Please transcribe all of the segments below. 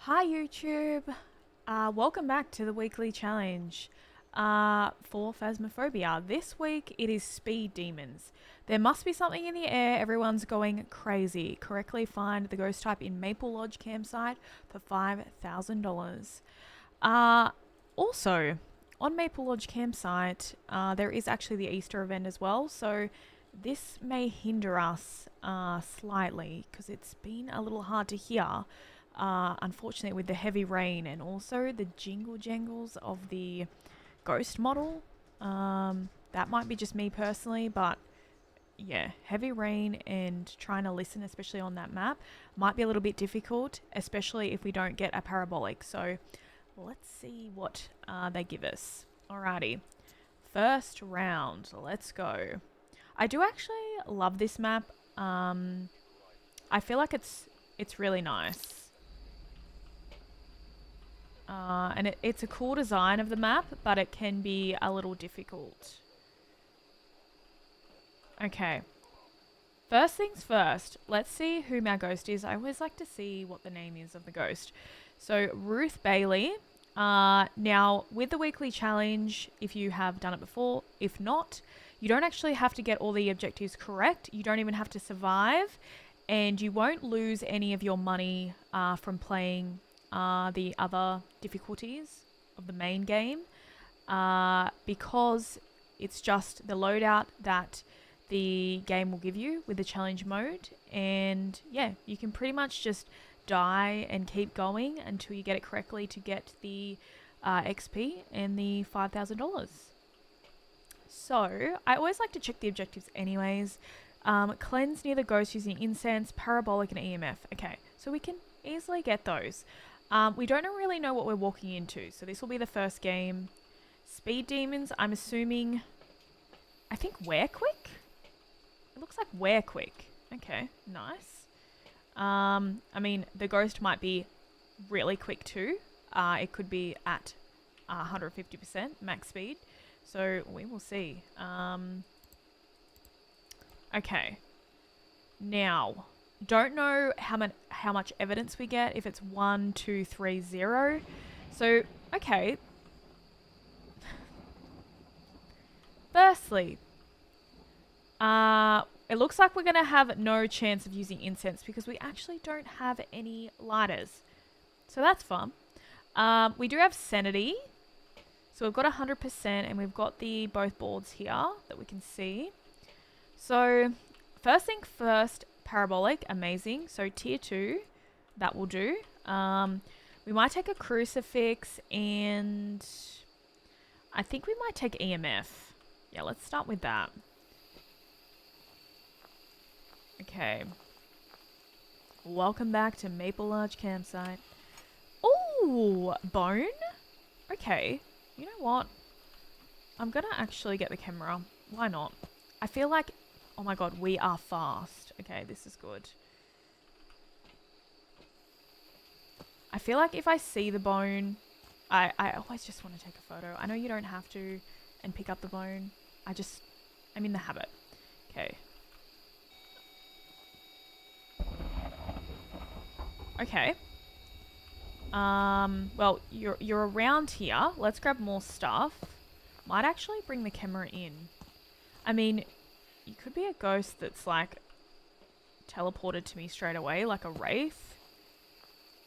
Hi YouTube! Welcome back to the weekly challenge for Phasmophobia. This week it is speed demons. There must be something in the air, everyone's going crazy. Correctly find the ghost type in Maple Lodge campsite for $5,000. Also, on Maple Lodge campsite, there is actually the Easter event as well, so this may hinder us slightly because it's been a little hard to hear. Unfortunately, with the heavy rain and also the jingle jangles of the ghost model. That might be just me personally, but yeah, heavy rain and trying to listen, especially on that map, might be a little bit difficult, especially if we don't get a parabolic. So let's see what they give us. Alrighty, first round, let's go. I do actually love this map. I feel like it's really nice. And it's a cool design of the map, but it can be a little difficult. Okay. First things first, let's see who our ghost is. I always like to see what the name is of the ghost. So, Ruth Bailey. Now, with the weekly challenge, if you have done it before, if not, you don't actually have to get all the objectives correct. You don't even have to survive, and you won't lose any of your money from playing the other difficulties of the main game because it's just the loadout that the game will give you with the challenge mode. And yeah, you can pretty much just die and keep going until you get it correctly to get the XP and the $5,000. So I always like to check the objectives anyways. Cleanse near the ghost using incense, parabolic, and EMF. Okay, so we can easily get those. We don't really know what we're walking into, so this will be the first game. Speed demons, I'm assuming, I think we're quick? It looks like we're quick. Okay, nice. I mean, the ghost might be really quick too. It could be at 150% max speed, so we will see. Okay, now, don't know how much evidence we get if it's 1, 2, 3, 0. So, okay. Firstly, it looks like we're going to have no chance of using incense because we actually don't have any lighters. So that's fun. We do have sanity. So we've got 100% and we've got the both boards here that we can see. So first thing first, parabolic, amazing. So tier 2, that will do. We might take a crucifix and I think we might take EMF. Yeah, let's start with that. Okay. Welcome back to Maple Lodge Campsite. Ooh, bone? Okay. You know what? I'm gonna actually get the camera. Why not? I feel like, oh my god, we are fast. Okay, this is good. I feel like if I see the bone, I always just want to take a photo. I know you don't have to and pick up the bone. I'm in the habit. Okay. Okay. Well, you're around here. Let's grab more stuff. Might actually bring the camera in. I mean, you could be a ghost that's like teleported to me straight away, like a wraith.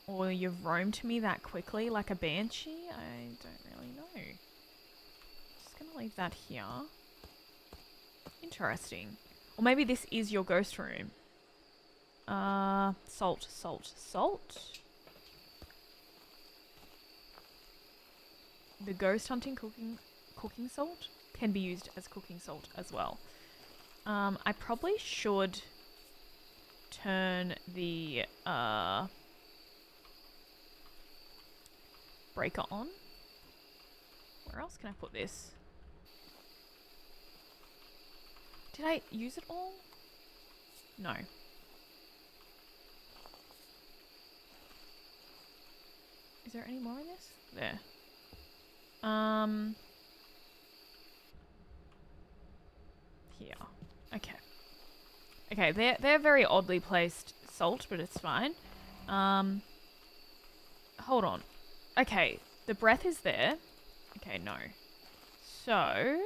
Or you've roamed to me that quickly, like a banshee. I don't really know. Just gonna leave that here. Interesting. Or maybe this is your ghost room. Salt, salt, salt. The ghost hunting cooking salt can be used as cooking salt as well. I probably should turn the breaker on. Where else can I put this? Did I use it all? No. Is there any more in this? There. Here. Okay. Okay, they're very oddly placed salt, but it's fine. hold on. Okay, the breath is there. Okay, no. So,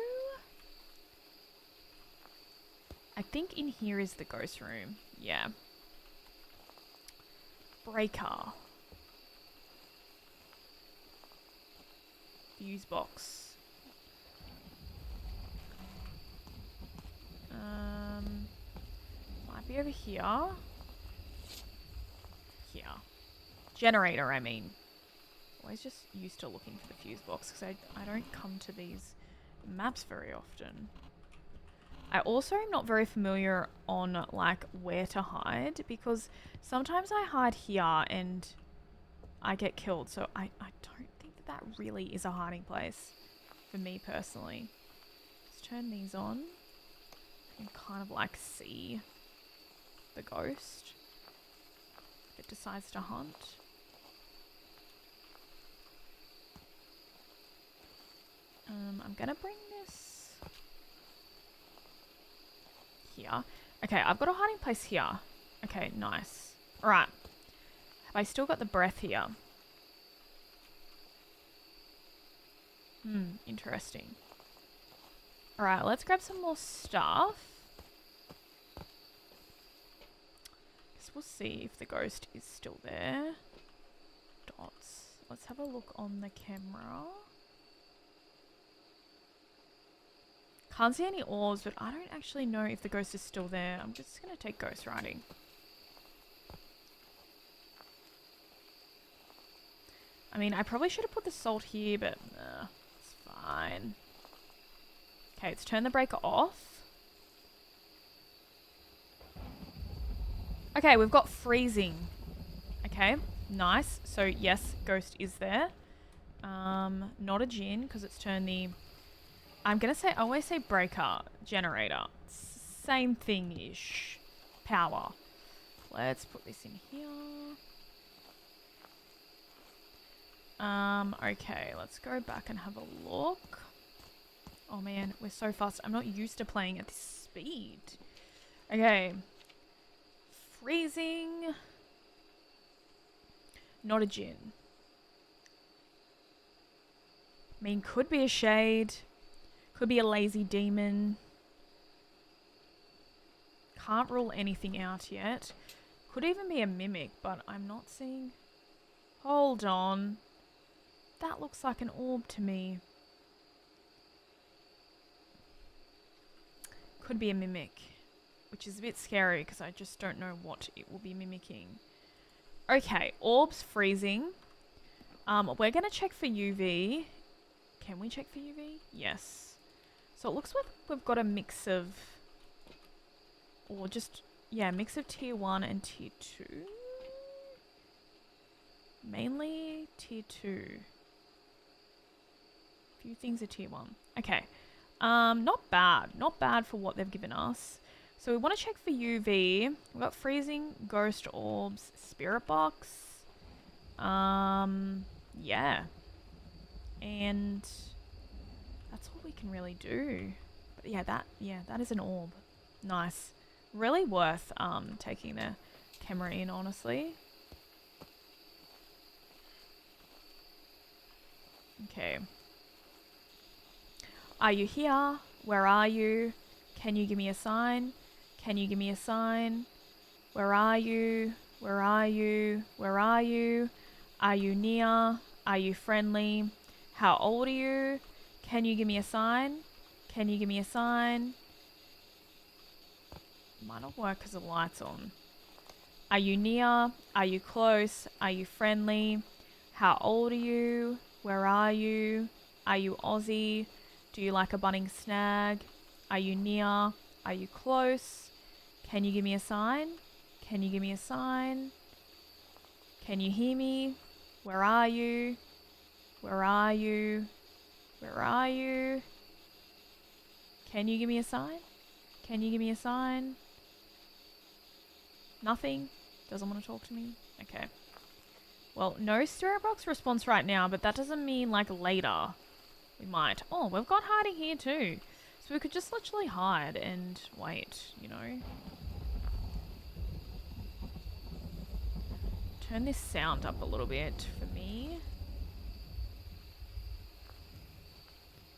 I think in here is the ghost room. Yeah. Breaker. Fuse box. Might be over here. Here. Generator, I mean. Always just used to looking for the fuse box because I don't come to these maps very often. I also am not very familiar on like where to hide because sometimes I hide here and I get killed. So I don't think that really is a hiding place for me personally. Let's turn these on and kind of like see the ghost if it decides to hunt. I'm gonna bring this here. Okay, I've got a hiding place here. Okay, nice. Alright. Have I still got the breath here? Interesting. Alright, let's grab some more stuff. Guess we'll see if the ghost is still there. Dots. Let's have a look on the camera. Can't see any orbs, but I don't actually know if the ghost is still there. I'm just going to take ghost riding. I mean, I probably should have put the salt here, but it's fine. Okay, let's turn the breaker off. Okay, we've got freezing. Okay, nice. So, yes, ghost is there. Not a djinn, because it's turned the... I'm going to say, I always say breaker, generator. Same thing-ish. Power. Let's put this in here. Okay, let's go back and have a look. Oh man, we're so fast. I'm not used to playing at this speed. Okay. Freezing. Not a djinn. I mean, could be a shade. Could be a lazy demon. Can't rule anything out yet. Could even be a mimic, but I'm not seeing... Hold on. That looks like an orb to me. Could be a mimic, which is a bit scary because I just don't know what it will be mimicking. Okay, orbs freezing. We're going to check for UV. Can we check for UV? Yes. So it looks like we've got a mix of, or just, yeah, mix of tier 1 and tier 2. Mainly tier 2. A few things are tier 1. Okay. Not bad. Not bad for what they've given us. So we want to check for UV. We've got freezing, ghost orbs, spirit box. Yeah. And that's all we can really do. But yeah, that is an orb. Nice. Really worth taking the camera in, honestly. Okay. Are you here? Where are you? Can you give me a sign? Can you give me a sign? Where are you? Where are you? Where are you? Are you near? Are you friendly? How old are you? Can you give me a sign? Can you give me a sign? Might not work because the light's on. Are you near? Are you close? Are you friendly? How old are you? Where are you? Are you Aussie? Do you like a bunning snag? Are you near? Are you close? Can you give me a sign? Can you give me a sign? Can you hear me? Where are you? Where are you? Where are you? Can you give me a sign? Can you give me a sign? Nothing? Doesn't want to talk to me? Okay. Well, no spirit box response right now, but that doesn't mean like later. We might. Oh, we've got hiding here too. So we could just literally hide and wait, you know. Turn this sound up a little bit for me.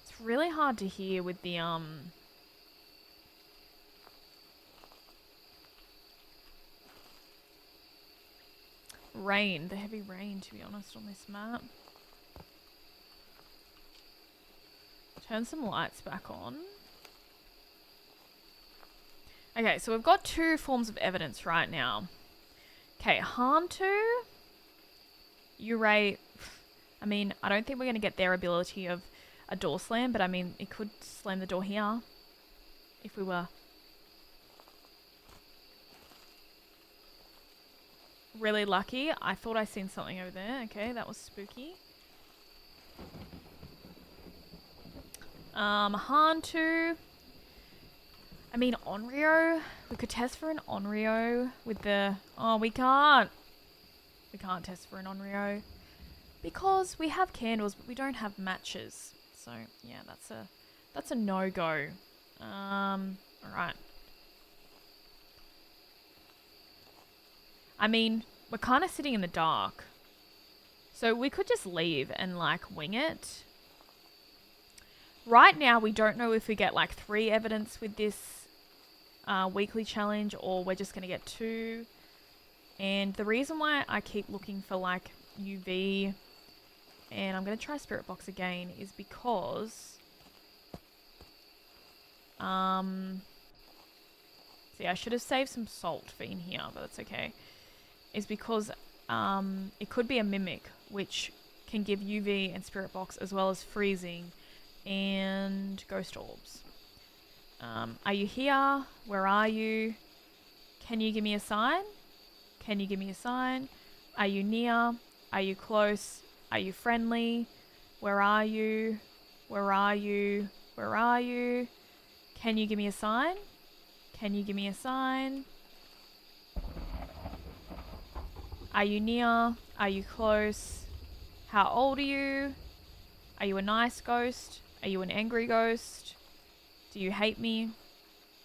It's really hard to hear with the rain, the heavy rain, to be honest, on this map. Turn some lights back on. Okay, so we've got two forms of evidence right now. Okay, Hantu, Uray. I mean, I don't think we're going to get their ability of a door slam, but I mean, it could slam the door here if we were really lucky. I thought I seen something over there. Okay, that was spooky. Hantu. I mean, Onryo. We could test for an Onryo with the... Oh, we can't. We can't test for an Onryo. Because we have candles, but we don't have matches. So, yeah, that's a no-go. Alright. I mean, we're kind of sitting in the dark. So we could just leave and, like, wing it. Right now, we don't know if we get, like, 3 evidence with this weekly challenge, or we're just going to get 2. And the reason why I keep looking for, like, UV, and I'm going to try Spirit Box again, is because... see, I should have saved some salt for in here, but that's okay. Is because it could be a Mimic, which can give UV and Spirit Box, as well as freezing and Ghost Orbs. Are you here? Where are you? Can you give me a sign? Can you give me a sign? Are you near? Are you close? Are you friendly? Where are you? Where are you? Where are you? Can you give me a sign? Can you give me a sign? Are you near? Are you close? How old are you? Are you a nice ghost? Are you an angry ghost? Do you hate me?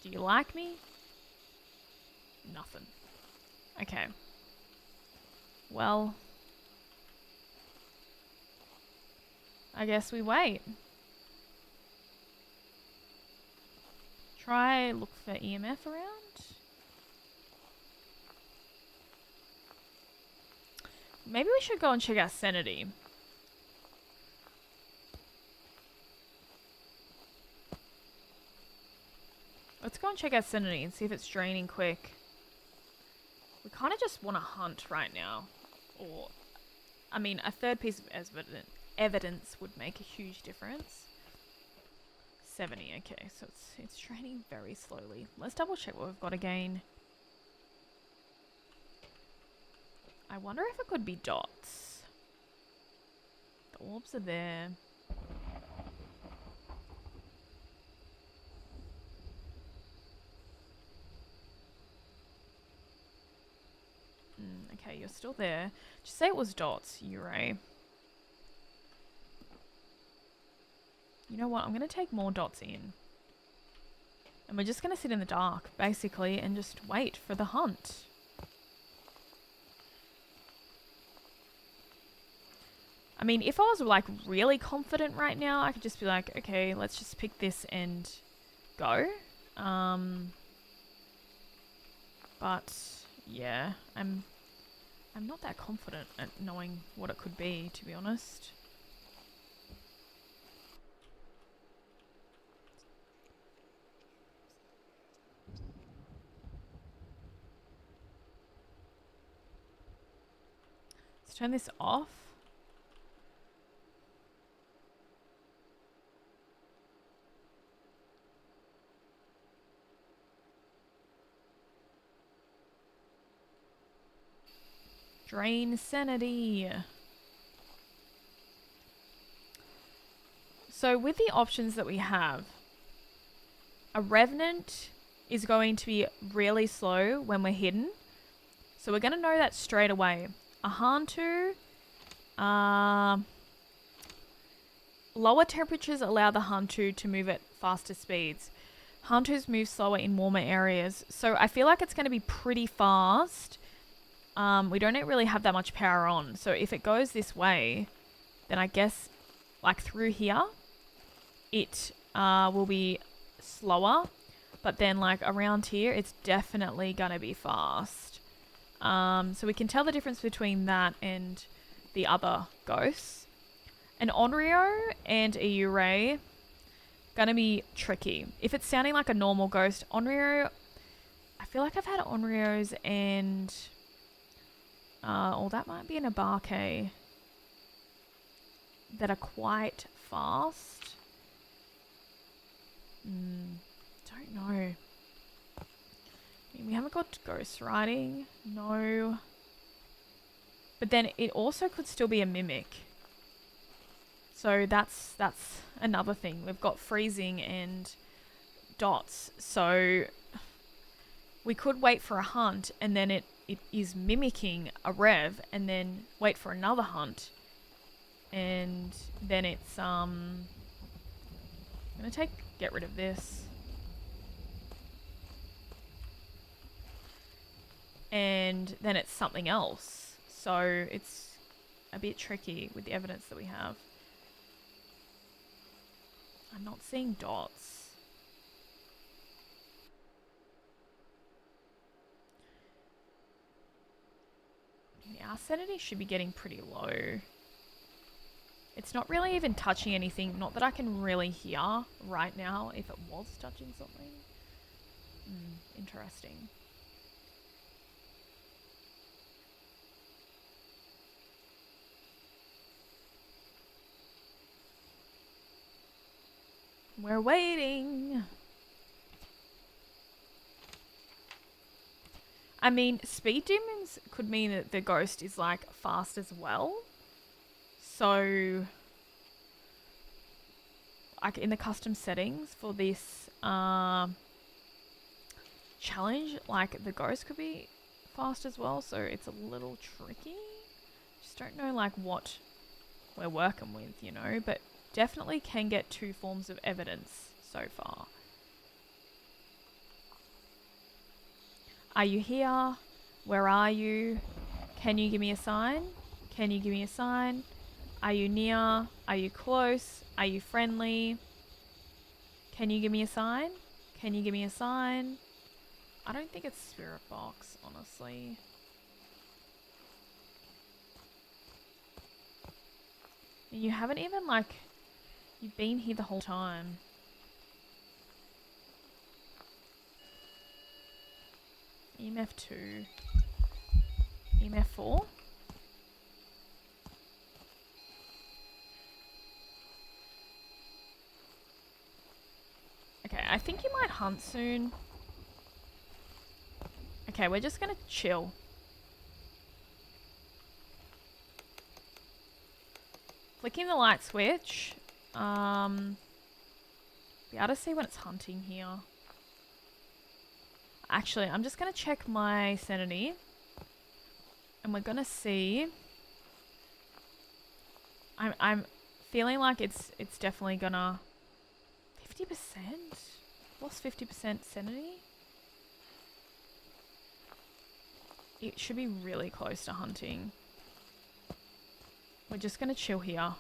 Do you like me? Nothing. Okay. Well, I guess we wait. Try look for EMF around. Maybe we should go and check our sanity. Let's go and check our sanity and see if it's draining quick. We kind of just want to hunt right now. Or, I mean, a third piece of evidence would make a huge difference. 70, okay, so it's draining very slowly. Let's double check what we've got again. I wonder if it could be dots. The orbs are there. Okay, you're still there. Just say it was dots, Uray. You know what? I'm going to take more dots in. And we're just going to sit in the dark, basically, and just wait for the hunt. I mean, if I was, like, really confident right now, I could just be like, okay, let's just pick this and go. But, yeah, I'm not that confident at knowing what it could be, to be honest. Let's turn this off. Drain sanity. So with the options that we have, a Revenant is going to be really slow when we're hidden. So we're going to know that straight away. A Hantu, lower temperatures allow the Hantu to move at faster speeds. Hantus move slower in warmer areas. So I feel like it's going to be pretty fast. we don't really have that much power on. So if it goes this way, then I guess like through here, it will be slower. But then like around here, it's definitely going to be fast. So we can tell the difference between that and the other ghosts. An Onryo and a Ure going to be tricky. If it's sounding like a normal ghost, Onryo, I feel like I've had Onryos and... that might be an Abarke that are quite fast. Don't know. I mean, we haven't got ghost riding. No. But then it also could still be a mimic. So that's another thing. We've got freezing and dots. So we could wait for a hunt and then it is mimicking a rev and then wait for another hunt. And then it's I'm going to get rid of this. And then it's something else. So it's a bit tricky with the evidence that we have. I'm not seeing dots. Our sanity should be getting pretty low. It's not really even touching anything. Not that I can really hear right now if it was touching something. Interesting. We're waiting. I mean, speed demons could mean that the ghost is like fast as well. So, like in the custom settings for this challenge, like the ghost could be fast as well. So it's a little tricky. Just don't know like what we're working with, you know, but definitely can get 2 forms of evidence so far. Are you here? Where are you? Can you give me a sign? Can you give me a sign? Are you near? Are you close? Are you friendly? Can you give me a sign? Can you give me a sign? I don't think it's Spirit Box, honestly. You haven't even like... You've been here the whole time. EMF 2. EMF 4. Okay, I think you might hunt soon. Okay, we're just gonna chill. Flicking the light switch. Be able to see when it's hunting here. Actually, I'm just going to check my sanity. And we're going to see. I'm feeling like it's definitely going to... 50%? Lost 50% sanity? It should be really close to hunting. We're just going to chill here.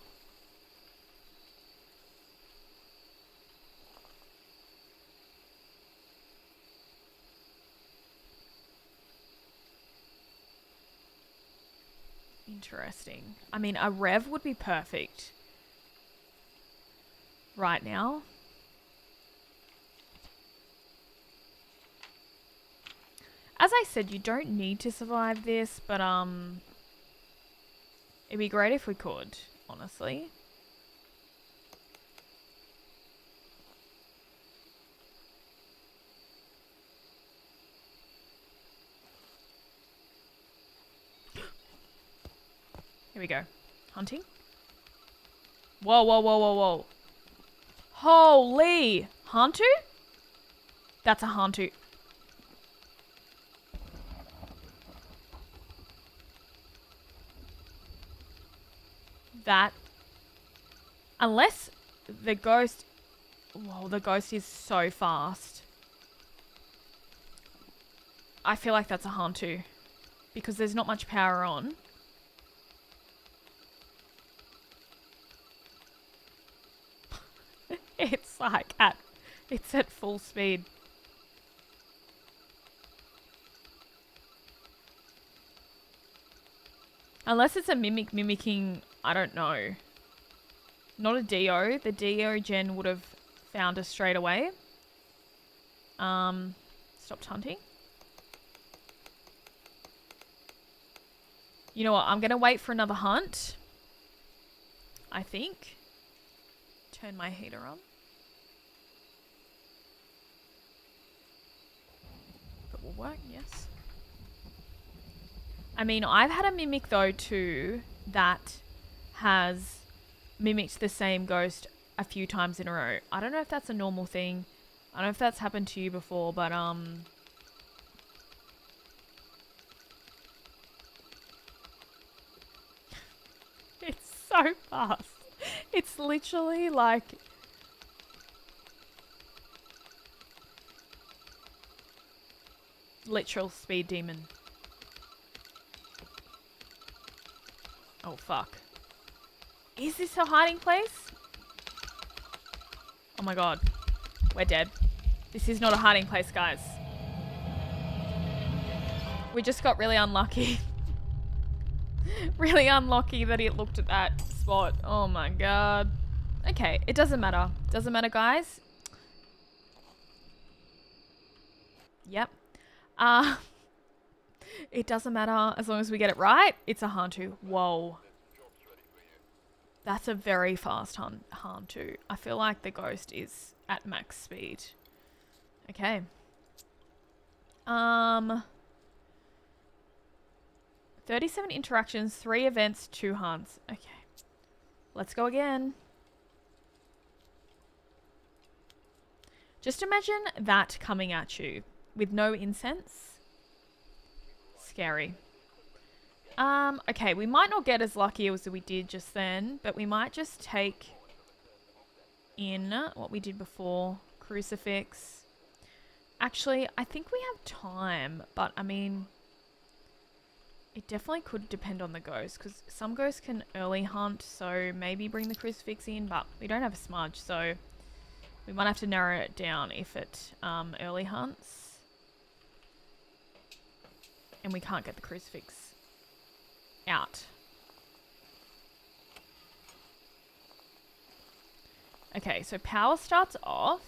Interesting. I mean, a rev would be perfect right now. As I said, you don't need to survive this, but it'd be great if we could, honestly. Here we go. Hunting. Whoa, whoa, whoa, whoa, whoa. Holy! Hantu? That's a Hantu. That... Unless the ghost... Whoa, the ghost is so fast. I feel like that's a Hantu. because there's not much power on. It's like it's at full speed. Unless it's a mimic mimicking, I don't know. Not a DO. The DO gen would have found us straight away. Stopped hunting. You know what? I'm going to wait for another hunt. I think. Turn my heater on. That will work, yes. I mean, I've had a mimic though too that has mimicked the same ghost a few times in a row. I don't know if that's a normal thing. I don't know if that's happened to you before, but it's so fast. It's literally like literal speed demon. Oh, fuck. Is this a hiding place? Oh my god. We're dead. This is not a hiding place, guys. We just got really unlucky. Really unlucky that it looked at that spot. Oh my god. Okay, it doesn't matter. Doesn't matter, guys. Yep. It doesn't matter as long as we get it right. It's a Hantu. Whoa. That's a very fast Hantu. I feel like the ghost is at max speed. Okay. 37 interactions, 3 events, 2 hunts. Okay. Let's go again. Just imagine that coming at you with no incense. Scary. Okay, we might not get as lucky as we did just then, but we might just take in what we did before. Crucifix. Actually, I think we have time, but I mean, it definitely could depend on the ghost, because some ghosts can early hunt, so maybe bring the crucifix in, but we don't have a smudge, so we might have to narrow it down if it early hunts. And we can't get the crucifix out. Okay, so power starts off.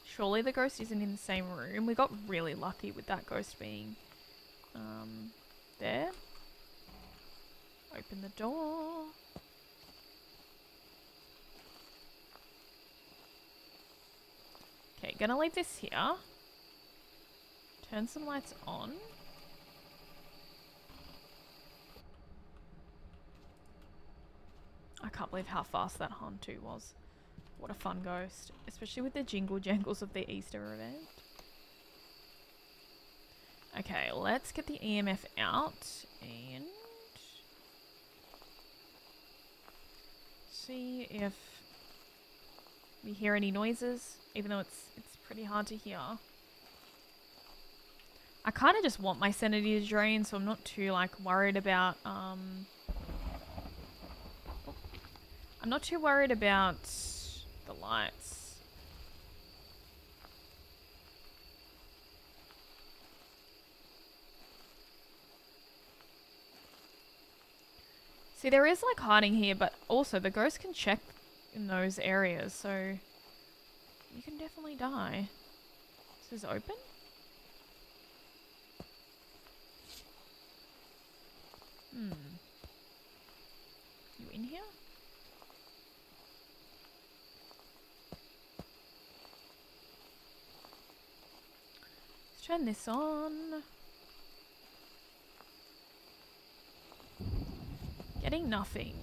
Surely the ghost isn't in the same room. We got really lucky with that ghost being there. Open the door. Okay, gonna leave this here. Turn some lights on. I can't believe how fast that Hantu was. What a fun ghost. Especially with the jingle jangles of the Easter event. Okay, let's get the EMF out and see if we hear any noises, even though it's pretty hard to hear. I kind of just want my sanity to drain, so I'm not too worried about I'm not too worried about the lights. See, there is hiding here, but also the ghost can check in those areas, so you can definitely die. This is open? You in here? Let's turn this on. Getting nothing.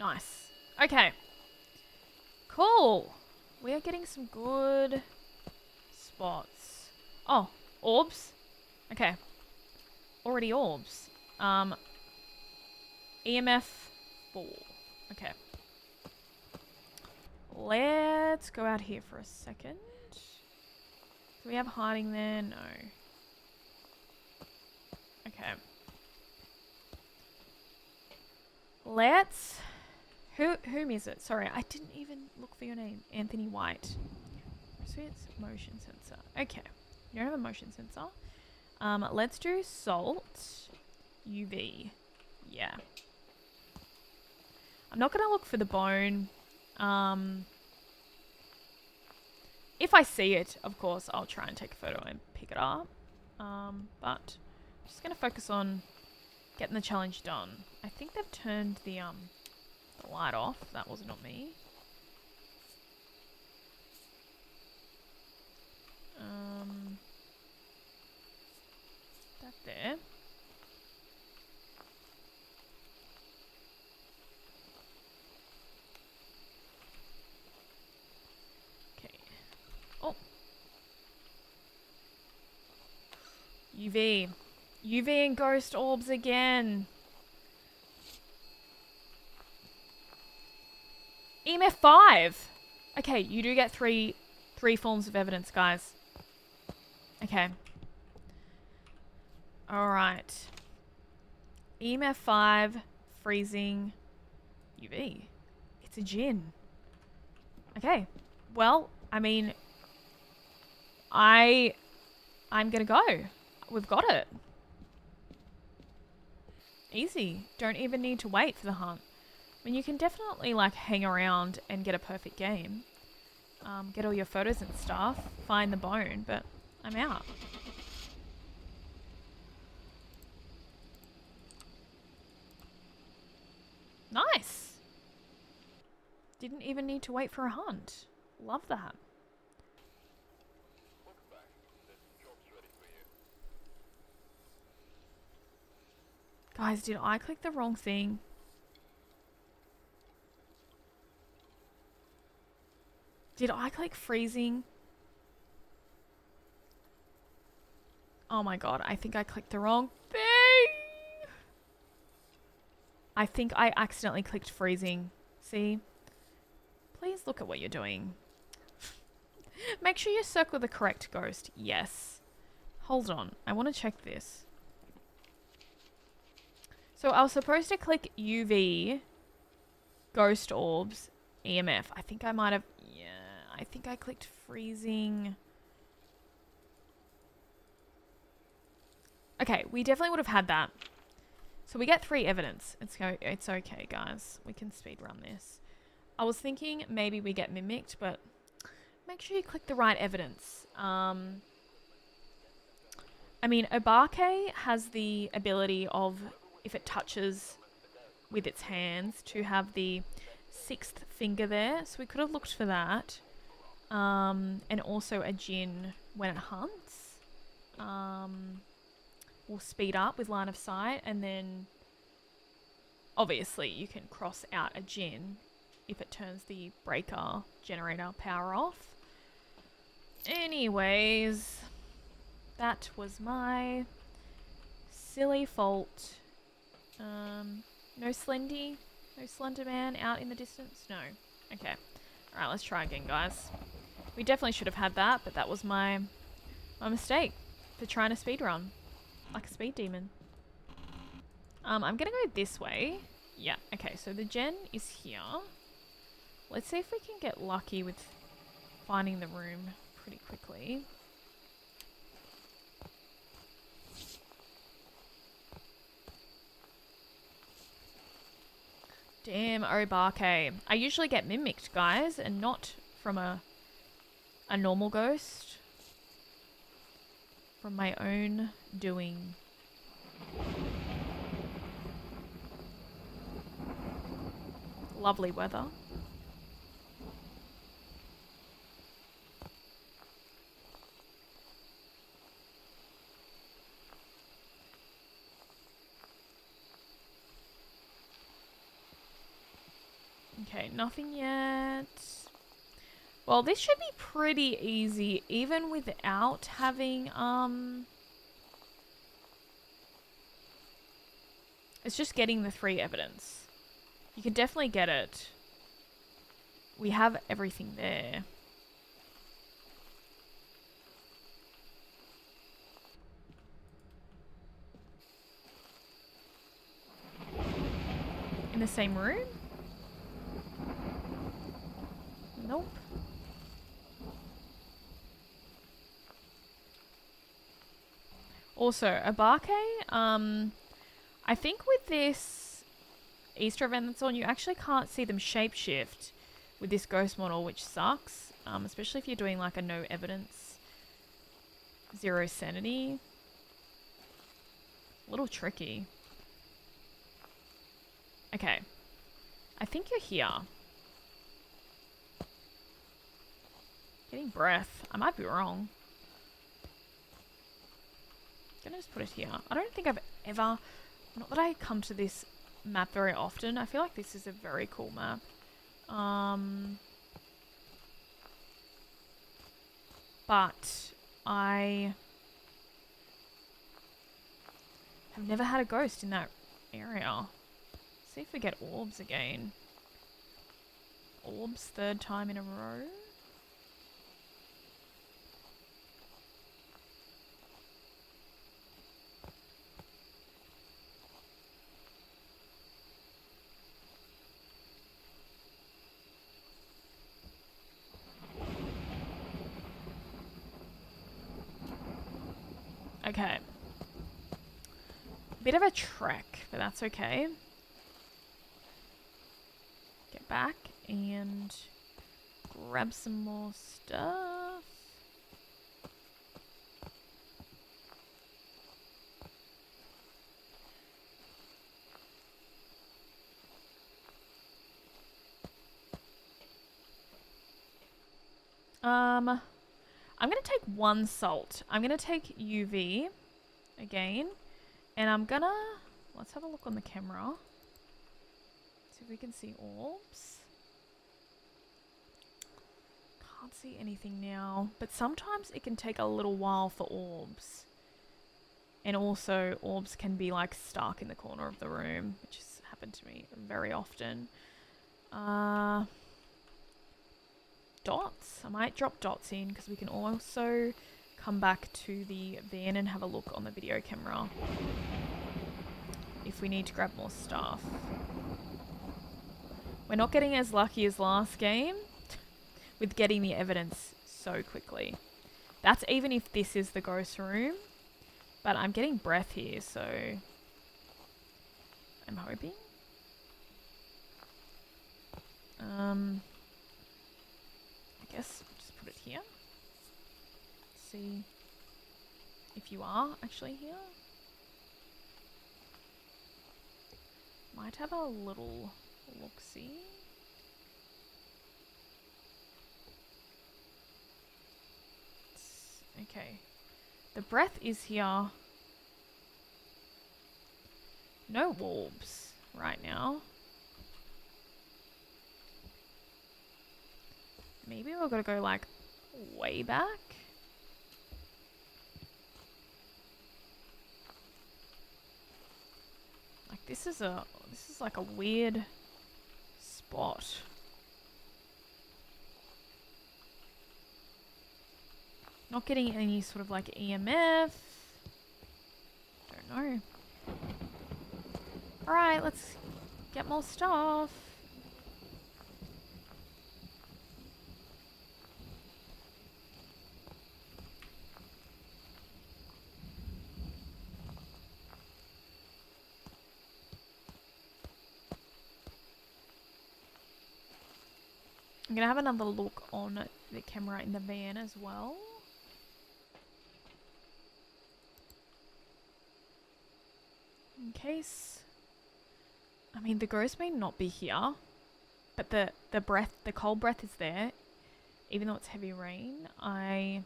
Nice. Okay. Cool. We are getting some good spots. Oh, orbs. Okay. Already orbs. EMF 4. Okay. let's go out here for a second. Do we have hiding there? No. Okay. Let's... Whom is it? Sorry, I didn't even look for your name. Anthony White. So it's motion sensor. Okay. You don't have a motion sensor. Let's do salt. UV. Yeah. I'm not going to look for the bone. If I see it, of course, I'll try and take a photo and pick it up. But I'm just going to focus on getting the challenge done. I think they've turned the light off. That was not me. That there. Okay. Oh. UV. UV and ghost orbs again. EMF 5. Okay, you do get three forms of evidence, guys. Okay. Alright. EMF 5, freezing, UV. It's a djinn. Okay. Well, I mean, I'm gonna go. We've got it. Easy. Don't even need to wait for the hunt. I mean, you can definitely, like, hang around and get a perfect game. Get all your photos and stuff. Find the bone, but I'm out. Nice! Didn't even need to wait for a hunt. Love that. Guys, did I click the wrong thing? Did I click freezing? Oh my god, I think I clicked the wrong thing. I think I accidentally clicked freezing. See? Please look at what you're doing. Make sure you circle the correct ghost. Yes. Hold on. I want to check this. So I was supposed to click UV, ghost orbs, EMF. I think I might have... Yeah, I think I clicked freezing. Okay, we definitely would have had that. So we get 3 evidence. It's okay, guys. We can speedrun this. I was thinking maybe we get mimicked, but make sure you click the right evidence. I mean, Obake has the ability of, if it touches with its hands, to have the 6th finger there. So we could have looked for that. And also a djinn when it hunts. Will speed up with line of sight, and then obviously you can cross out a djinn if it turns the breaker generator power off. Anyways, that was my silly fault. No Slendy? No Slender Man out in the distance? No. Okay. Alright, let's try again, guys. We definitely should have had that, but that was my mistake for trying to speedrun. Like a speed demon. I'm gonna go this way. Yeah, okay, so the gen is here. Let's see if we can get lucky with finding the room pretty quickly. Damn, Obake. I usually get mimicked, guys, and not from a normal ghost. From my own doing. Lovely weather. Okay, nothing yet. Well, this should be pretty easy, even without having, it's just getting the 3 evidence. You can definitely get it we have everything there. In the same room? Nope. Also, Abake, I think with this Easter event that's on, you actually can't see them shapeshift with this ghost model, which sucks. Especially if you're doing like a no evidence, zero sanity. A little tricky. Okay. I think you're here. Getting breath. I might be wrong. I'm gonna just put it here. I don't think I've ever... Not that I come to this map very often. I feel like this is a very cool map. But I have never had a ghost in that area. See if we get orbs again. Orbs, third time in a row. Okay. Bit of a trek, but that's okay. Get back and grab some more stuff. I'm gonna take one salt. I'm gonna take UV again, and I'm gonna... Let's have a look on the camera. See if we can see orbs. Can't see anything now, but sometimes it can take a little while for orbs. And also, orbs can be like stuck in the corner of the room, which has happened to me very often. Dots. I might drop dots in because we can also come back to the van and have a look on the video camera if we need to grab more stuff. We're not getting as lucky as last game with getting the evidence so quickly. That's even if this is the ghost room, but I'm getting breath here, so I'm hoping. I guess just put it here. See if you are actually here. Might have a little look-see. Okay. The breath is here. No orbs right now. Maybe we're gonna go like way back. Like this is like a weird spot. Not getting any sort of like EMF. Don't know. Alright, let's get more stuff. I'm gonna have another look on the camera in the van as well. In case... I mean, the ghost may not be here, but the breath, the cold breath is there. Even though it's heavy rain, I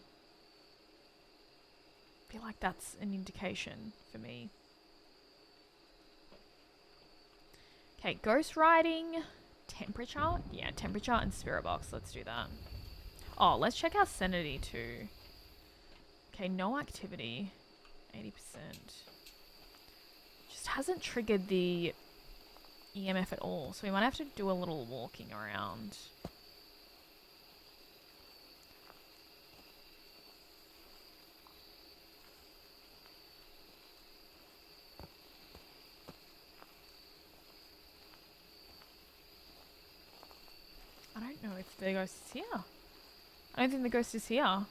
feel like that's an indication for me. Okay, ghost riding... Temperature? Yeah, temperature and spirit box. Let's do that. Oh, let's check our sanity too. Okay, no activity. 80%. Just hasn't triggered the EMF at all. So we might have to do a little walking around. the ghost is here. I don't think the ghost is here.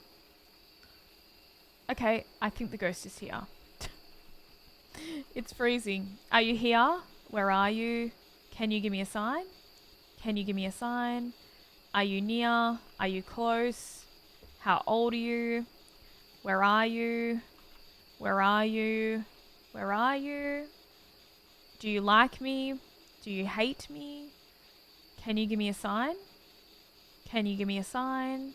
Okay, I think the ghost is here. It's freezing. Are you here? Where are you? Can you give me a sign? Can you give me a sign? Are you near? Are you close? How old are you? Where are you? Where are you? Where are you? Do you like me? Do you hate me? Can you give me a sign? Can you give me a sign?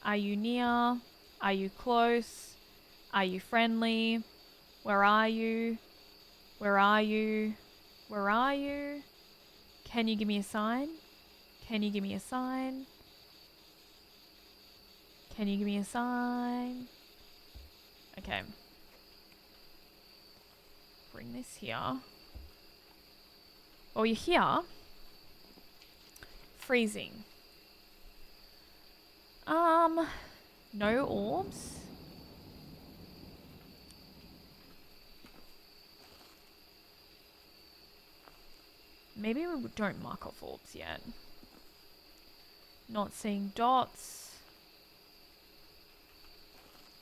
Are you near? Are you close? Are you friendly? Where are you? Where are you? Where are you? Can you give me a sign? Can you give me a sign? Can you give me a sign? Okay. Bring this here. Oh, you're here. Freezing. No orbs. Maybe we don't mark off orbs yet. Not seeing dots.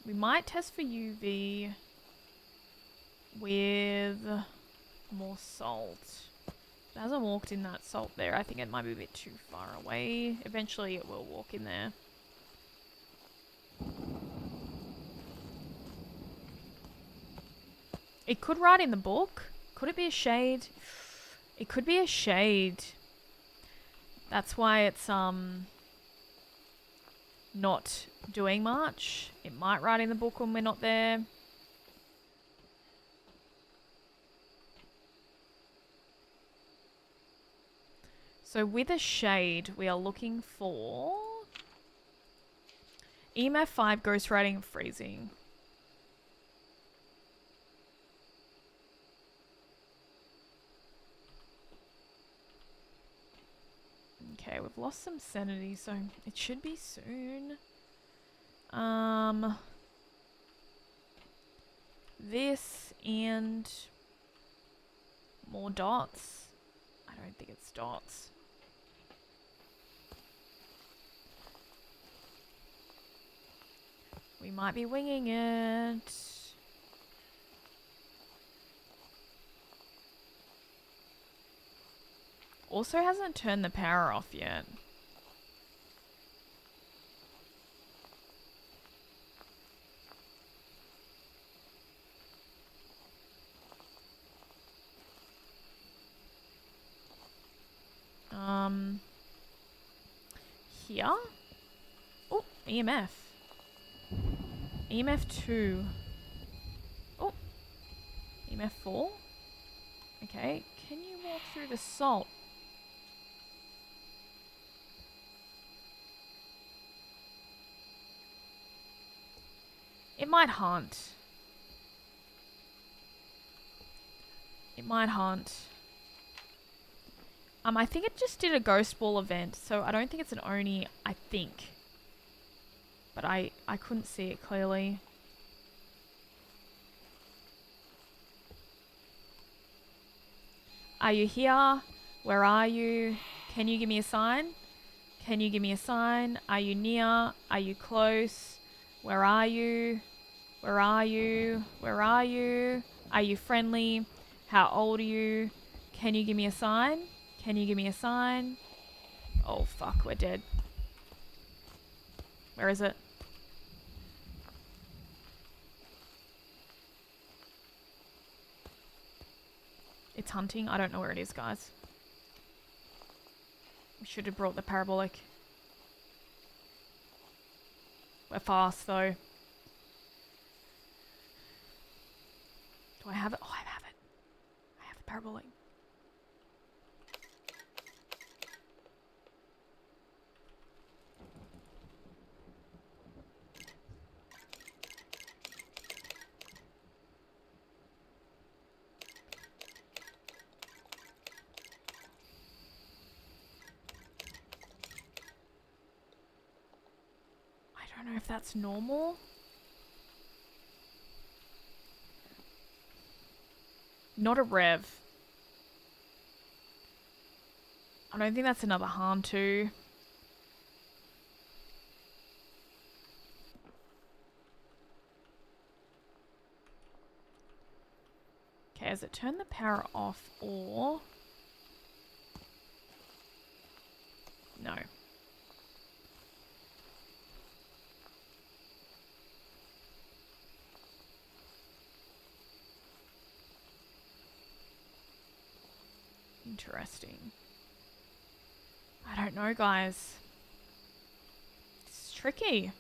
We might test for UV with more salt. It hasn't walked in that salt there. I think it might be a bit too far away. Eventually it will walk in there. It could write in the book. Could it be a shade? It could be a shade. That's why it's not doing much. It might write in the book when we're not there. So with a shade, we are looking for EMF 5, ghost writing, and freezing. Okay, we've lost some sanity, so it should be soon. This and more dots. I don't think it's dots. We might be winging it. Also hasn't turned the power off yet. Here? Oh, EMF. EMF 2. Oh, EMF 4. Okay, can you walk through the salt? It might haunt. It might haunt. I think it just did a ghost ball event, so I don't think it's an Oni, I think. But I couldn't see it clearly. Are you here? Where are you? Can you give me a sign? Can you give me a sign? Are you near? Are you close? Where are you? Where are you? Where are you? Are you friendly? How old are you? Can you give me a sign? Can you give me a sign? Oh fuck, we're dead. Where is it? It's hunting. I don't know where it is, guys. We should have brought the parabolic. We're fast, though. Do I have it? Oh, I have it. I have the parabolic. I don't know if that's normal. Not a rev. I don't think that's another harm too. Okay, has it turned the power off or... No. Interesting. I don't know, guys. It's tricky.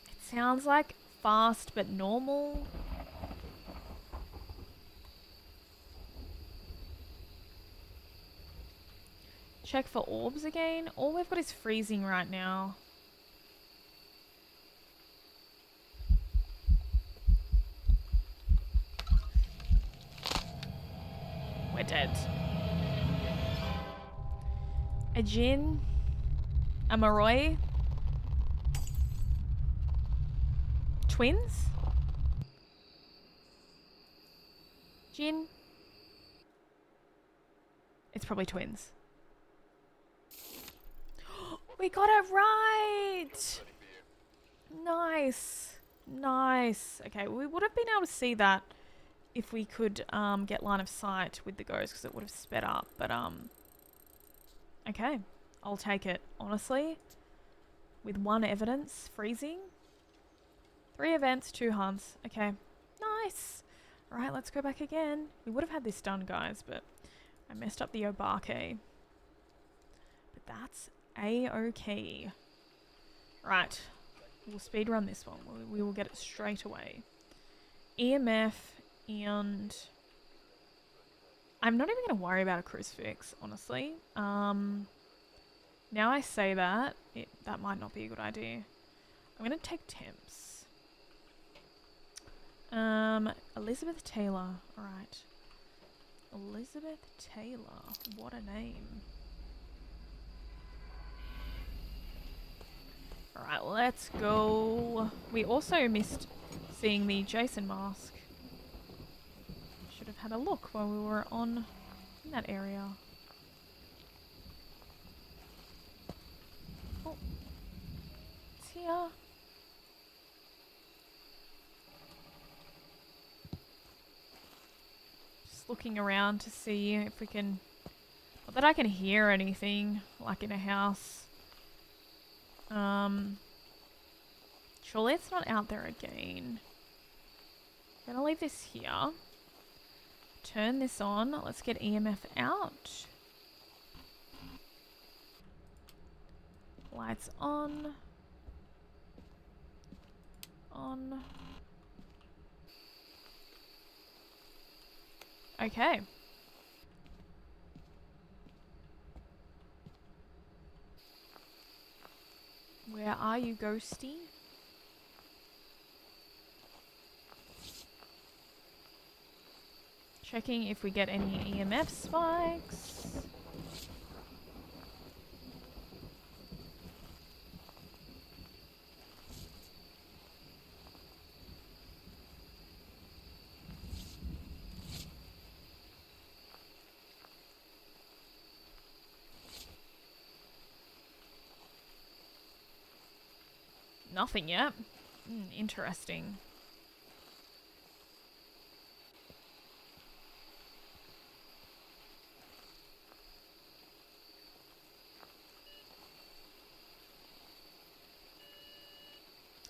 It sounds like fast but normal. Check for orbs again. All we've got is freezing right now. We're dead. A Jin. A Maroi. Twins? Jin? It's probably twins. We got it right! Nice. Nice. Okay, we would have been able to see that if we could get line of sight with the ghost, because it would have sped up. But, okay. I'll take it, honestly. With 1 evidence, freezing. 3 events, 2 hunts. Okay. Nice. Alright, let's go back again. We would have had this done, guys, but I messed up the Obake. But that's A-okay. Right. We'll speedrun this one. We will get it straight away. EMF and... I'm not even going to worry about a crucifix, honestly. Now I say that, that might not be a good idea. I'm going to take temps. Elizabeth Taylor. Alright. Elizabeth Taylor. What a name. Alright, let's go. We also missed seeing the Jason mask. Should have had a look while we were in that area. Oh. It's here. Just looking around to see if we can... Not that I can hear anything, like in a house. Surely it's not out there again. I'm gonna leave this here. Turn this on. Let's get EMF out. Lights on. On. Okay. Where are you, ghosty? Checking if we get any EMF spikes. Nothing yet. Interesting.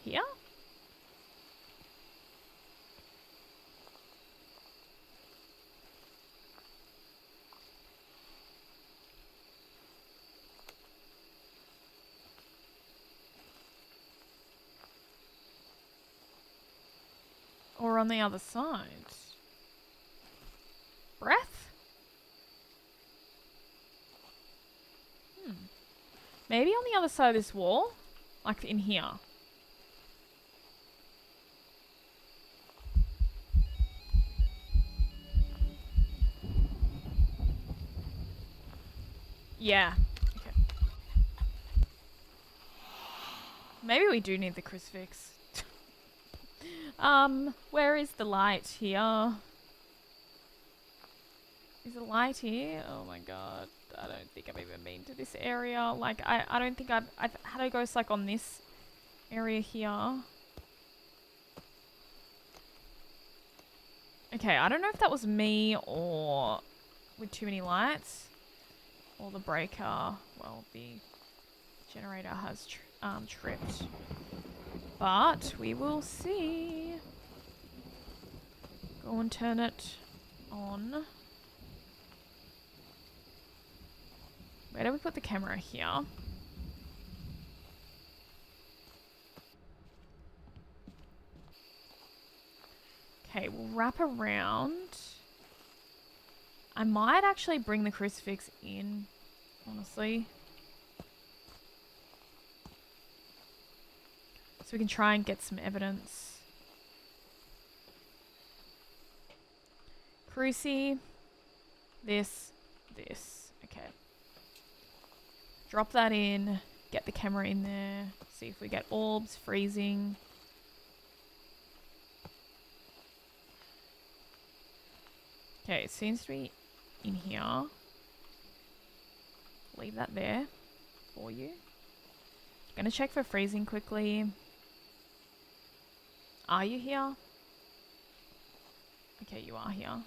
Here? Or on the other side? Breath? Maybe on the other side of this wall? Like in here. Yeah. Okay. Maybe we do need the crucifix. Where is the light here? Is the light here? Oh my god. I don't think I've even been to this area. Like, I don't think I've had a ghost like on this area here. Okay, I don't know if that was me or with too many lights. Or the breaker, well, the generator has tripped. But we will see. Go and turn it on. Where do we put the camera? Here. Okay, we'll wrap around. I might actually bring the crucifix in, honestly. So we can try and get some evidence. Cruci. This. Okay. Drop that in. Get the camera in there. See if we get orbs, freezing. Okay, it seems to be in here. Leave that there for you. Gonna check for freezing quickly. Are you here? Okay, you are here.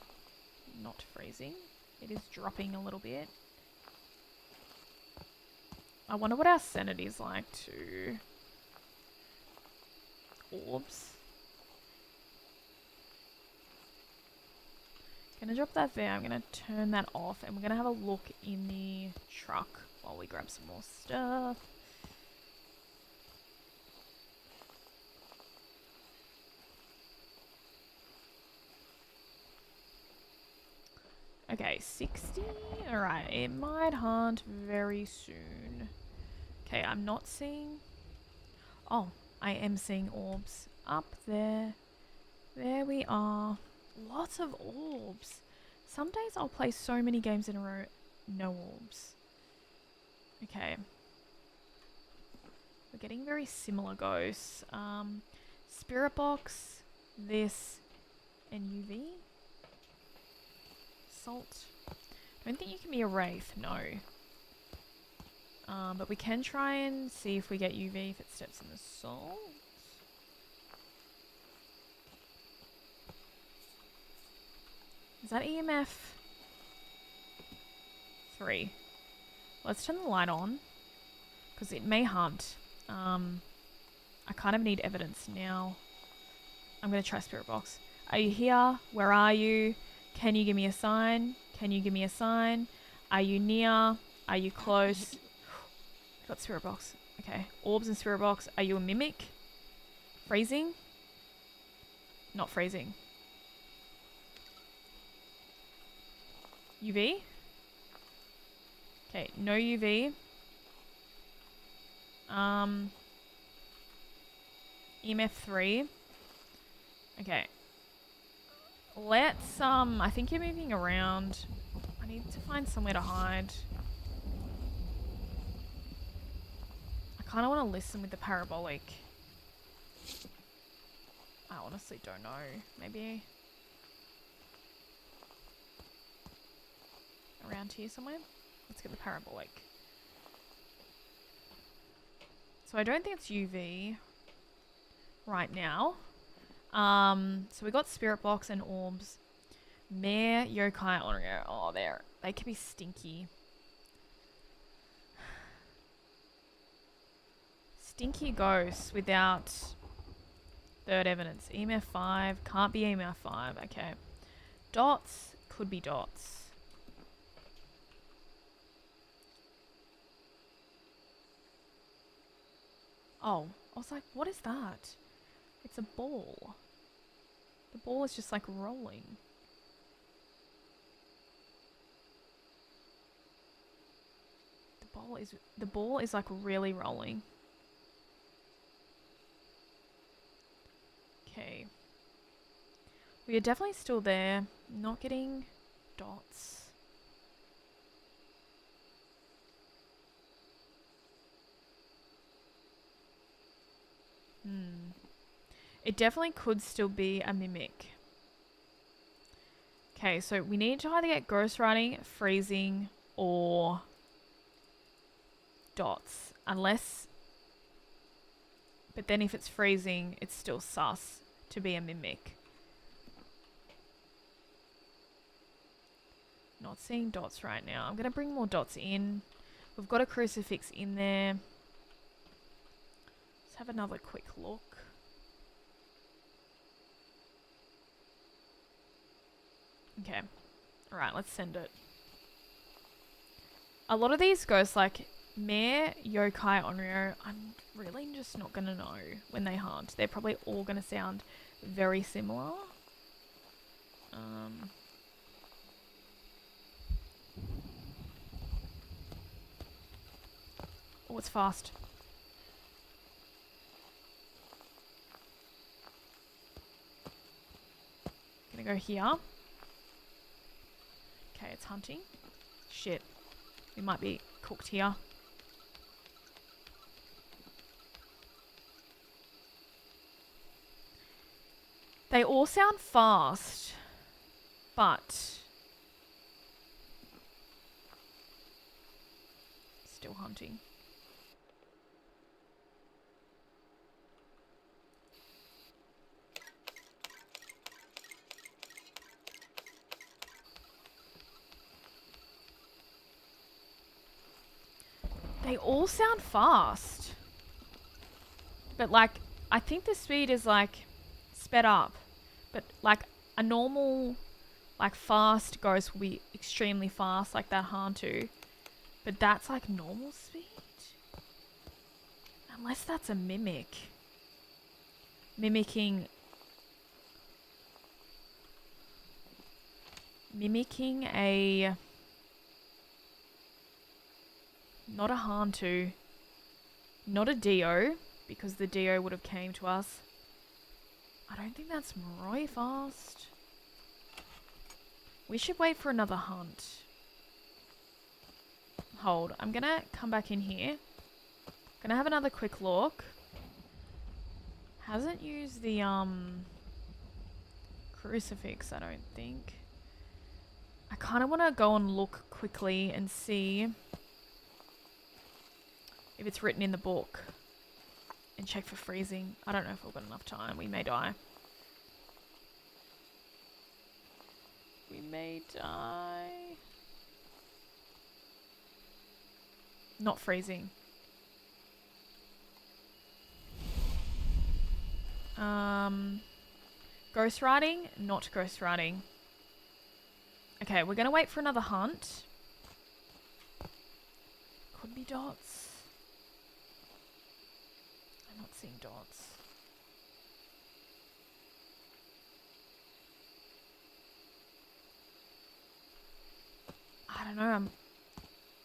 Not freezing. It is dropping a little bit. I wonder what our sanity is like to orbs. Gonna drop that there. I'm gonna turn that off and we're gonna have a look in the truck while we grab some more stuff. Okay, 60. Alright, it might hunt very soon. Okay, I'm not seeing... Oh, I am seeing orbs up there. There we are. Lots of orbs. Some days I'll play so many games in a row, no orbs. Okay. We're getting very similar ghosts. Spirit box, this, and UV. Salt. Don't think you can be a wraith, no. But we can try and see if we get UV if it steps in the salt. Is that EMF 3? Let's turn the light on because it may hunt. I kind of need evidence now. I'm going to try Spirit Box. Are you here? Where are you? Can you give me a sign? Can you give me a sign? Are you near? Are you close? Got Spirit Box. Okay. Orbs and Spirit Box. Are you a mimic? Freezing? Not freezing. UV? Okay, no UV. EMF 3. Okay. Let's, I think you're moving around. I need to find somewhere to hide. I kind of want to listen with the parabolic. I honestly don't know. Maybe around here somewhere. Let's get the parabolic. So I don't think it's UV right now. So we got Spirit Box and Orbs. Mare, Yokai, Onryo. Oh, they can be stinky. Stinky ghosts without third evidence. EMF 5. Can't be EMF 5. Okay. Dots. Could be dots. Oh, I was like, what is that? It's a ball. The ball is just like rolling. The ball is like really rolling. Okay. We are definitely still there. Not getting dots. It definitely could still be a mimic. Okay, so we need to either get ghostwriting, freezing, or dots. Unless... But then if it's freezing, it's still sus to be a mimic. Not seeing dots right now. I'm going to bring more dots in. We've got a crucifix in there. Let's have another quick look. Okay. Alright, let's send it. A lot of these ghosts, like Mare, Yokai, Onryo, I'm really just not going to know when they hunt. They're probably all going to sound very similar. Oh, it's fast. Gonna go here. Okay, it's hunting. Shit. We might be cooked here. They all sound fast, but still hunting. They all sound fast. But like, I think the speed is like sped up. But like a normal, like fast ghost will be extremely fast, like that Hantu. But that's like normal speed? Unless that's a mimic. Mimicking a... Not a Hantu. Not a Dio, because the Dio would have came to us. I don't think that's Moroi fast. We should wait for another hunt. Hold, I'm gonna come back in here. Gonna have another quick look. Hasn't used the crucifix, I don't think. I kind of want to go and look quickly and see if it's written in the book and check for freezing. I don't know if we've got enough time. We may die. We may die. Not freezing. Ghost riding? Not ghost riding. Okay, we're going to wait for another hunt. Could be dots. I'm not seeing dots. I don't know.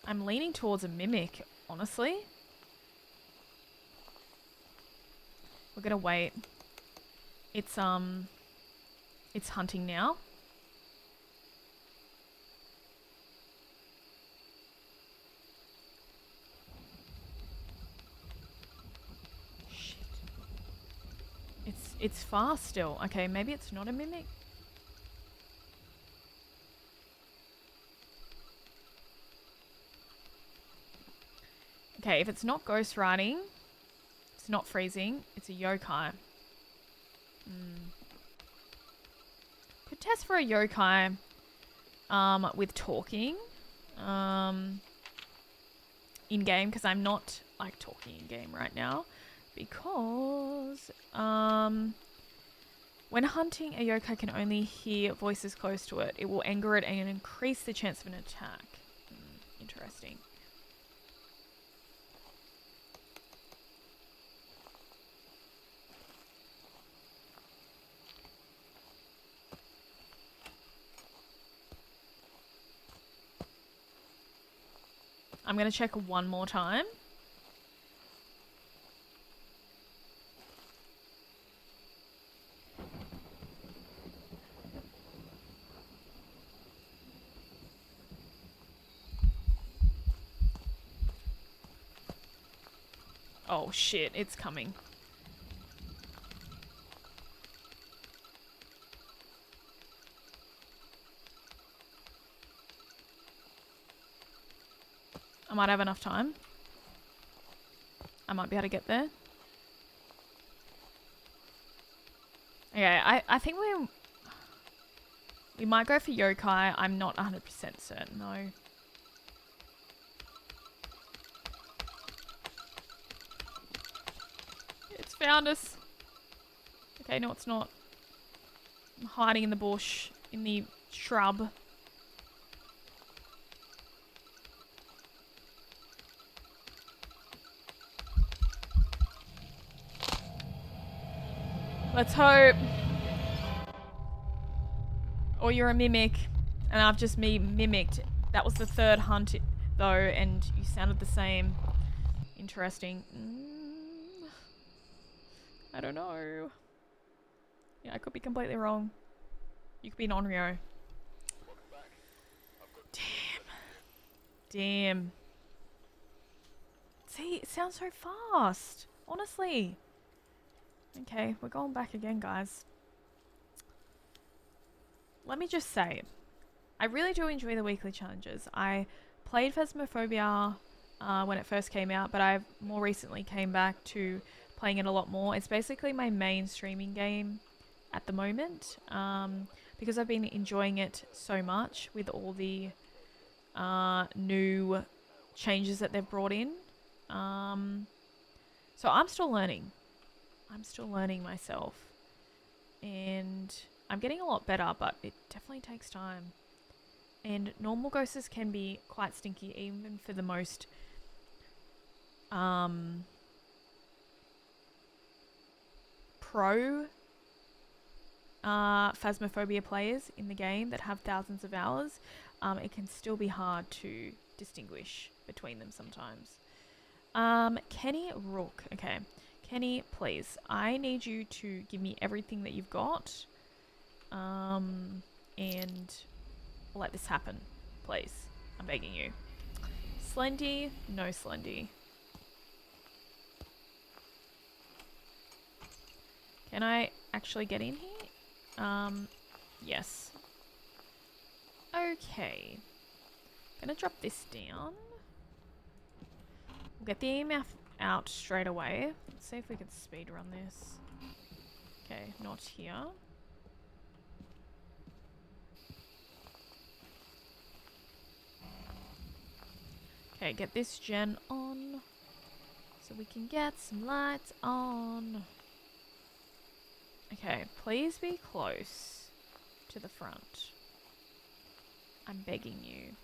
I'm leaning towards a mimic, honestly. We're gonna wait. It's hunting now. Shit. It's fast still. Okay, maybe it's not a mimic. Okay, if it's not ghost riding, it's not freezing, it's a yokai. Could test for a yokai with talking in game, because I'm not like talking in game right now, because when hunting, a yokai can only hear voices close to it. It will anger it and increase the chance of an attack. Interesting. I'm going to check one more time. Oh shit, it's coming. I might have enough time. I might be able to get there. Okay, I think We might go for yokai. I'm not 100% certain though. It's found us. Okay, no it's not. I'm hiding in the bush, in the shrub. Let's hope. Or you're a mimic, and I've just mimicked. That was the third hunt, though, and you sounded the same. Interesting. I don't know. Yeah, I could be completely wrong. You could be an Onryo. Damn. See, it sounds so fast. Honestly. Okay, we're going back again, guys. Let me just say, I really do enjoy the weekly challenges. I played Phasmophobia when it first came out, but I've more recently came back to playing it a lot more. It's basically my main streaming game at the moment because I've been enjoying it so much with all the new changes that they've brought in. So I'm still learning. I'm still learning myself. And I'm getting a lot better, but it definitely takes time. And normal ghosts can be quite stinky, even for the most pro Phasmophobia players in the game that have thousands of hours. It can still be hard to distinguish between them sometimes. Kenny Rook. Okay. Kenny, please. I need you to give me everything that you've got. And let this happen. Please. I'm begging you. Slendy. No Slendy. Can I actually get in here? Yes. Okay. Gonna drop this down. We'll get the EMF out straight away. Let's see if we can speed run this. Okay, not here. Okay, get this gen on so we can get some lights on. Okay, please be close to the front. I'm begging you.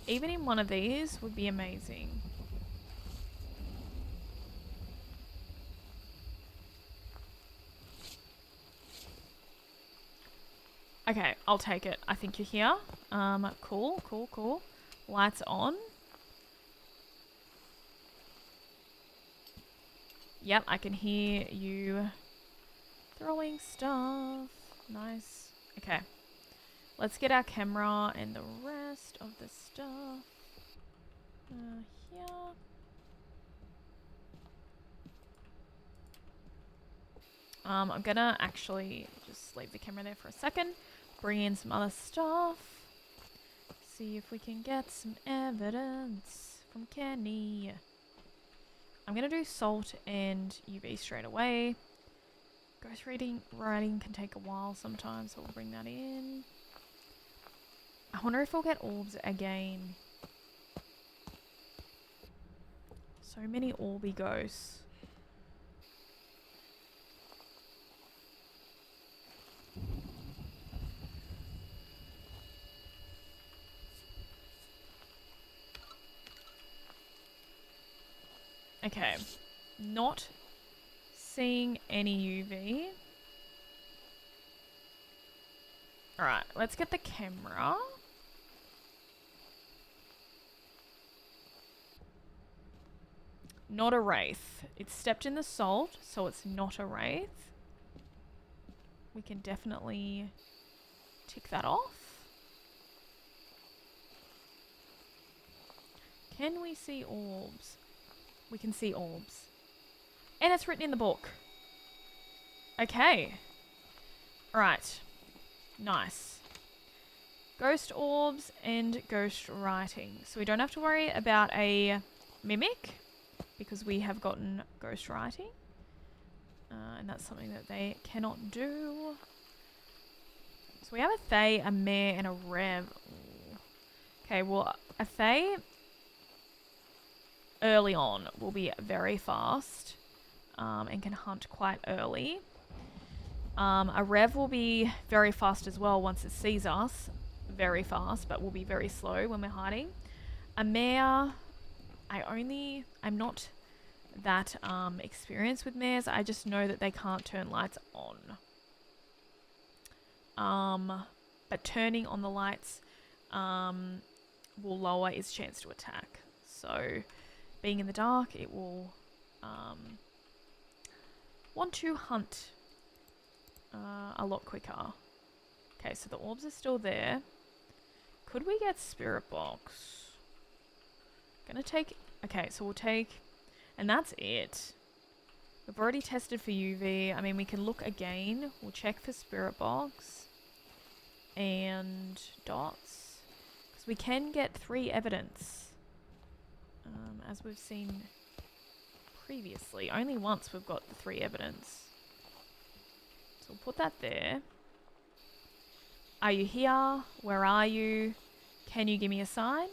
Even in one of these would be amazing. Okay, I'll take it. I think you're here. Cool, cool, cool. Lights on. Yep, I can hear you throwing stuff. Nice. Okay. Let's get our camera and the rest of the stuff here. I'm gonna actually just leave the camera there for a second. Bring in some other stuff. See if we can get some evidence from Kenny. I'm gonna do salt and UV straight away. Ghost writing can take a while sometimes, so we'll bring that in. I wonder if we'll get orbs again. So many orby ghosts. Okay, not seeing any UV. Alright, let's get the camera. Not a wraith. It's stepped in the salt, so it's not a wraith. We can definitely tick that off. Can we see orbs? We can see orbs. And it's written in the book. Okay. Right. Nice. Ghost orbs and ghost writing. So we don't have to worry about a mimic because we have gotten ghost writing. And that's something that they cannot do. So we have a Thay, a Mare, and a Rev. Ooh. Okay, well, a Thay early on will be very fast and can hunt quite early. A Rev will be very fast as well once it sees us. Very fast, but will be very slow when we're hiding. A Mare, I'm not that experienced with mares. I just know that they can't turn lights on. But turning on the lights will lower its chance to attack. So being in the dark, it will want to hunt a lot quicker. Okay, so the orbs are still there. Could we get Spirit Box? Gonna take... Okay, so we'll take... And that's it. We've already tested for UV. I mean, we can look again. We'll check for Spirit Box. And dots. Because we can get 3 evidence. As we've seen previously. Only once we've got the 3 evidence. So we'll put that there. Are you here? Where are you? Can you give me a sign?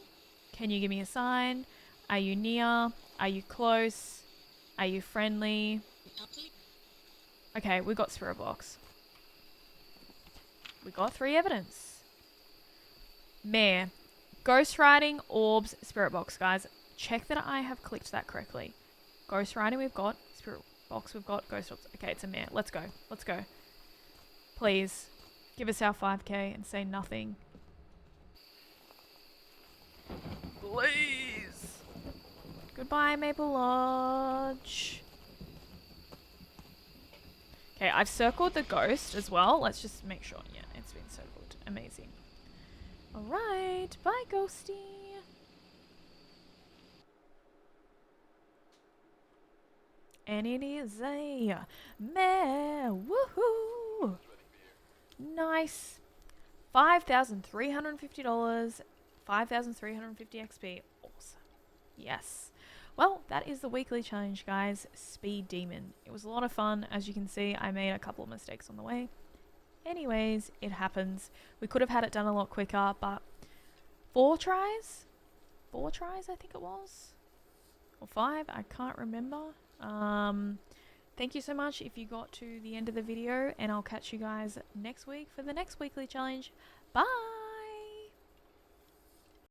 Can you give me a sign? Are you near? Are you close? Are you friendly? Okay, we got Spirit Box. We got 3 evidence. Mare. Ghost riding, orbs, Spirit Box, guys. Check that I have clicked that correctly. Ghost riding we've got. Spirit Box we've got. Ghost orbs. Okay, it's a mare. Let's go. Let's go. Please. Give us our 5k and say nothing. Please. Goodbye, Maple Lodge. Okay, I've circled the ghost as well. Let's just make sure. Yeah, it's been circled. Amazing. Alright. Bye, Ghosty. And it is a mare. Woohoo! Nice. $5,350. 5,350 XP. Awesome. Yes. Well, that is the weekly challenge, guys. Speed Demon. It was a lot of fun. As you can see, I made a couple of mistakes on the way. Anyways, it happens. We could have had it done a lot quicker, but 4 tries? 4 tries, I think it was. Or 5, I can't remember. Thank you so much if you got to the end of the video, and I'll catch you guys next week for the next weekly challenge. Bye!